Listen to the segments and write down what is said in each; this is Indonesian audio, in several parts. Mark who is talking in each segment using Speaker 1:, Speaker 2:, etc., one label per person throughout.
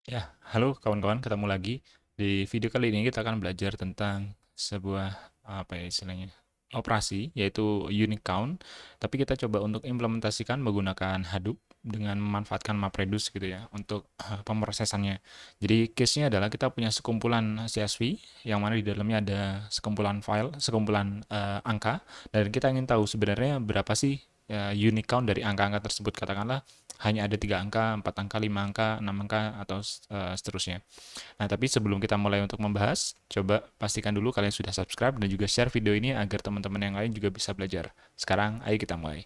Speaker 1: Ya, halo kawan-kawan, ketemu lagi. Di video kali ini kita akan belajar tentang sebuah apa ya istilahnya operasi yaitu unique count, tapi kita coba untuk implementasikan menggunakan Hadoop dengan memanfaatkan MapReduce gitu ya untuk pemrosesannya. Jadi case-nya adalah kita punya sekumpulan CSV yang mana di dalamnya ada sekumpulan file, sekumpulan angka dan kita ingin tahu sebenarnya berapa sih unique count dari angka-angka tersebut. Katakanlah hanya ada 3 angka, 4 angka, 5 angka, 6 angka, atau seterusnya. Nah, tapi sebelum kita mulai untuk membahas, coba pastikan dulu kalian sudah subscribe dan juga share video ini agar teman-teman yang lain juga bisa belajar. Sekarang, ayo kita mulai.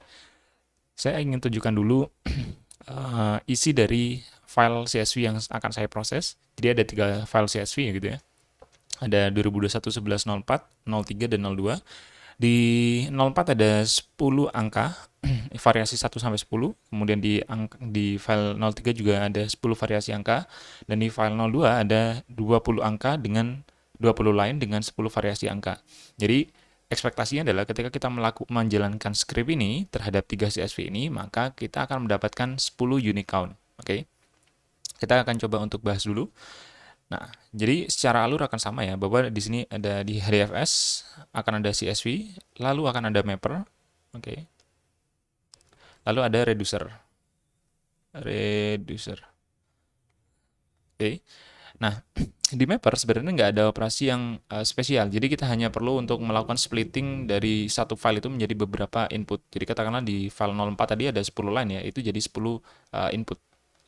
Speaker 1: Saya ingin tunjukkan dulu isi dari file CSV yang akan saya proses. Jadi ada 3 file CSV ya gitu ya. Ada 2021 11 04, 03 dan 02. Di 04 ada 10 angka, variasi 1 sampai 10. Kemudian di file 03 juga ada 10 variasi angka. Dan di file 02 ada 20 angka dengan 20 line dengan 10 variasi angka. Jadi ekspektasinya adalah ketika kita menjalankan script ini terhadap 3 CSV ini, maka kita akan mendapatkan 10 unique count. Oke, kita akan coba untuk bahas dulu. Nah, jadi secara alur akan sama ya, bahwa di sini ada di HDFS akan ada CSV, lalu akan ada mapper, oke, lalu ada reducer, reducer, oke. Nah, di mapper sebenarnya nggak ada operasi yang spesial, jadi kita hanya perlu untuk melakukan splitting dari satu file itu menjadi beberapa input. Jadi katakanlah di file 04 tadi ada 10 line ya, itu jadi 10 input.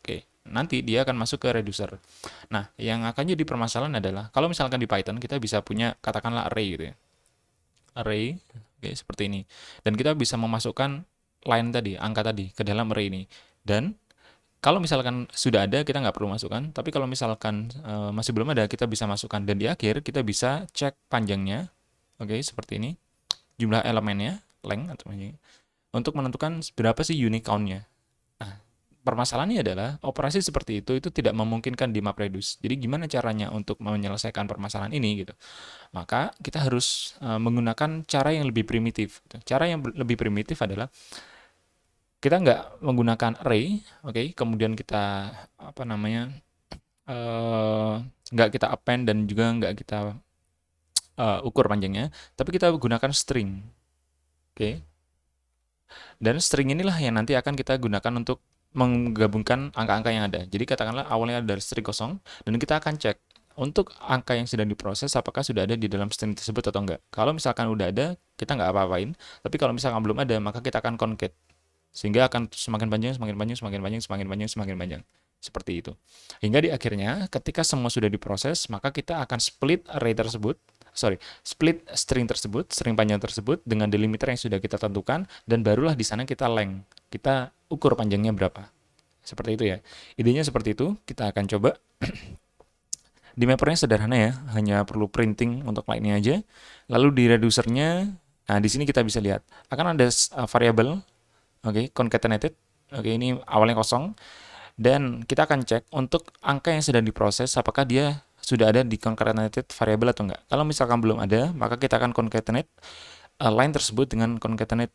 Speaker 1: Oke, nanti dia akan masuk ke reducer. Nah, yang akan jadi permasalahan adalah kalau misalkan di Python kita bisa punya katakanlah array gitu ya. Array, oke, seperti ini. Dan kita bisa memasukkan line tadi, angka tadi ke dalam array ini. Dan kalau misalkan sudah ada, kita nggak perlu masukkan. Tapi kalau misalkan masih belum ada, kita bisa masukkan. Dan di akhir kita bisa cek panjangnya, oke, seperti ini. Jumlah elemennya, length atau panjangnya, untuk menentukan berapa sih unique count-nya. Nah, permasalahannya adalah operasi seperti itu tidak memungkinkan di MapReduce. Jadi gimana caranya untuk menyelesaikan permasalahan ini gitu? Maka kita harus menggunakan cara yang lebih primitif. Cara yang lebih primitif adalah kita nggak menggunakan array, oke, kemudian kita apa namanya nggak kita append dan juga nggak kita ukur panjangnya, tapi kita gunakan string, oke. Dan string inilah yang nanti akan kita gunakan untuk menggabungkan angka-angka yang ada. Jadi katakanlah awalnya dari string kosong, dan kita akan cek untuk angka yang sedang diproses apakah sudah ada di dalam string tersebut atau enggak. Kalau misalkan udah ada, kita nggak apa-apain. Tapi kalau misalkan belum ada, maka kita akan concat. Sehingga akan semakin panjang, semakin panjang, semakin panjang, semakin panjang, semakin panjang. Seperti itu. Hingga di akhirnya, ketika semua sudah diproses, maka kita akan split array tersebut, split string tersebut, string panjang tersebut dengan delimiter yang sudah kita tentukan, dan barulah di sana kita length, kita ukur panjangnya berapa. Seperti itu ya. Idenya seperti itu, kita akan coba. Di mappernya sederhana ya, hanya perlu printing untuk line-nya aja. Lalu di reducernya, nah di sini kita bisa lihat, akan ada variabel, oke, concatenated. Oke, ini awalnya kosong. Dan kita akan cek untuk angka yang sedang diproses, apakah dia sudah ada di concatenated variable atau enggak. Kalau misalkan belum ada, maka kita akan concatenate line tersebut dengan concatenate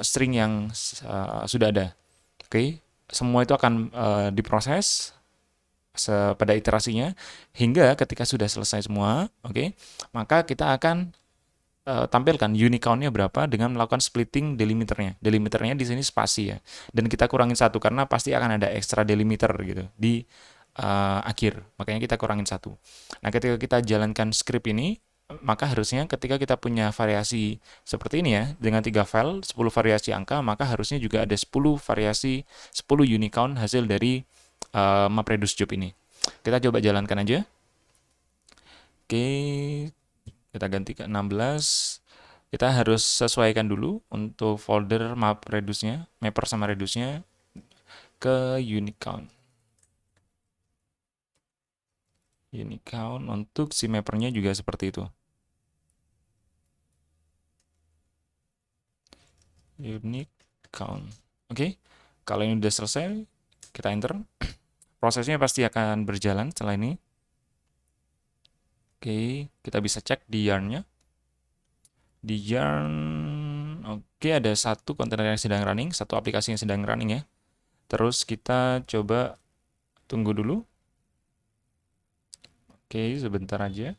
Speaker 1: string yang sudah ada. Oke, semua itu akan diproses pada iterasinya hingga ketika sudah selesai semua, oke, maka kita akan tampilkan unique count-nya berapa dengan melakukan splitting delimiternya. Delimiternya di sini spasi ya. Dan kita kurangin satu karena pasti akan ada extra delimiter gitu di akhir. Makanya kita kurangin satu. Nah, ketika kita jalankan script ini, maka harusnya ketika kita punya variasi seperti ini ya, dengan 3 file, 10 variasi angka, maka harusnya juga ada 10 variasi, 10 unique count hasil dari MapReduce job ini. Kita coba jalankan aja. Oke, kita ganti ke 16. Kita harus sesuaikan dulu untuk folder map reduce-nya, mapper sama reduce-nya ke unique count. Unique count untuk si mappernya juga seperti itu. Unique count. Oke, kalau ini udah selesai, kita enter. Prosesnya pasti akan berjalan setelah ini. Oke, kita bisa cek di yarn-nya. Di yarn, oke, ada satu kontainer yang sedang running, satu aplikasi yang sedang running ya. Terus kita coba tunggu dulu. Oke, sebentar aja.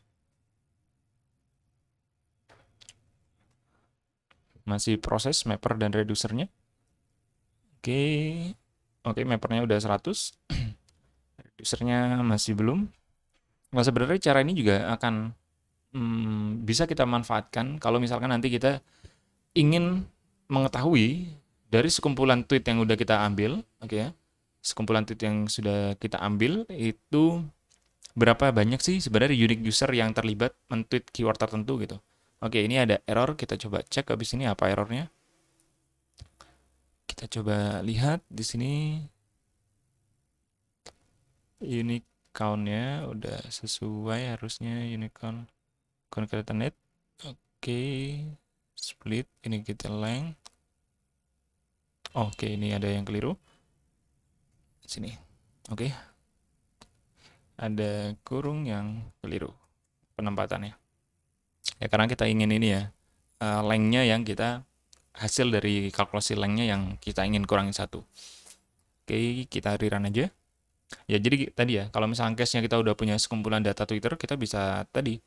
Speaker 1: Masih proses mapper dan reducernya. Oke, oke mappernya udah 100. Reducernya masih belum. Nah, sebenarnya cara ini juga akan bisa kita manfaatkan kalau misalkan nanti kita ingin mengetahui dari sekumpulan tweet yang udah kita ambil, oke ya, sekumpulan tweet yang sudah kita ambil itu berapa banyak sih sebenarnya unique user yang terlibat men-tweet keyword tertentu gitu. Oke, ini ada error, kita coba cek habis ini apa errornya. Kita coba lihat di sini unique count-nya udah sesuai harusnya unique count concatenate. Oke, split ini kita length. Oke, ini ada yang keliru. Sini. Oke, ada kurung yang keliru penempatannya. Ya karena kita ingin ini ya, length-nya yang kita hasil dari kalkulasi length-nya yang kita ingin kurangi satu. Oke, kita rerun aja. Ya jadi tadi ya, kalau misalnya case-nya kita udah punya sekumpulan data Twitter, kita bisa tadi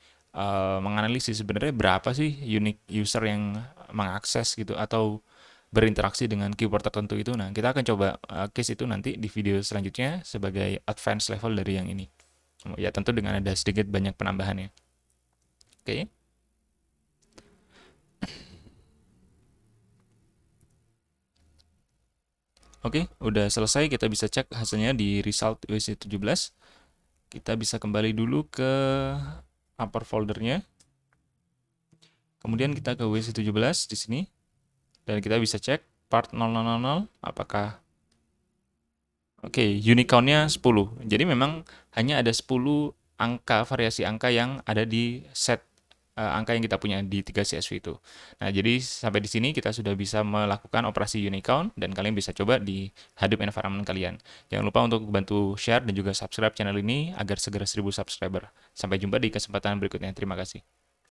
Speaker 1: menganalisis sebenarnya berapa sih unique user yang mengakses gitu atau berinteraksi dengan keyword tertentu itu. Nah, kita akan coba case itu nanti di video selanjutnya sebagai advance level dari yang ini. Ya tentu dengan ada sedikit banyak penambahannya. Oke. Oke, udah selesai. Kita bisa cek hasilnya di result WC17. Kita bisa kembali dulu ke upper foldernya. Kemudian kita ke WC17 di sini. Dan kita bisa cek part 0000 apakah oke, unique count-nya 10. Jadi memang hanya ada 10 angka, variasi angka yang ada di set angka yang kita punya di 3 CSV itu. Nah, jadi sampai di sini kita sudah bisa melakukan operasi unique count dan kalian bisa coba di Hadoop environment kalian. Jangan lupa untuk bantu share dan juga subscribe channel ini agar segera 1000 subscriber. Sampai jumpa di kesempatan berikutnya. Terima kasih.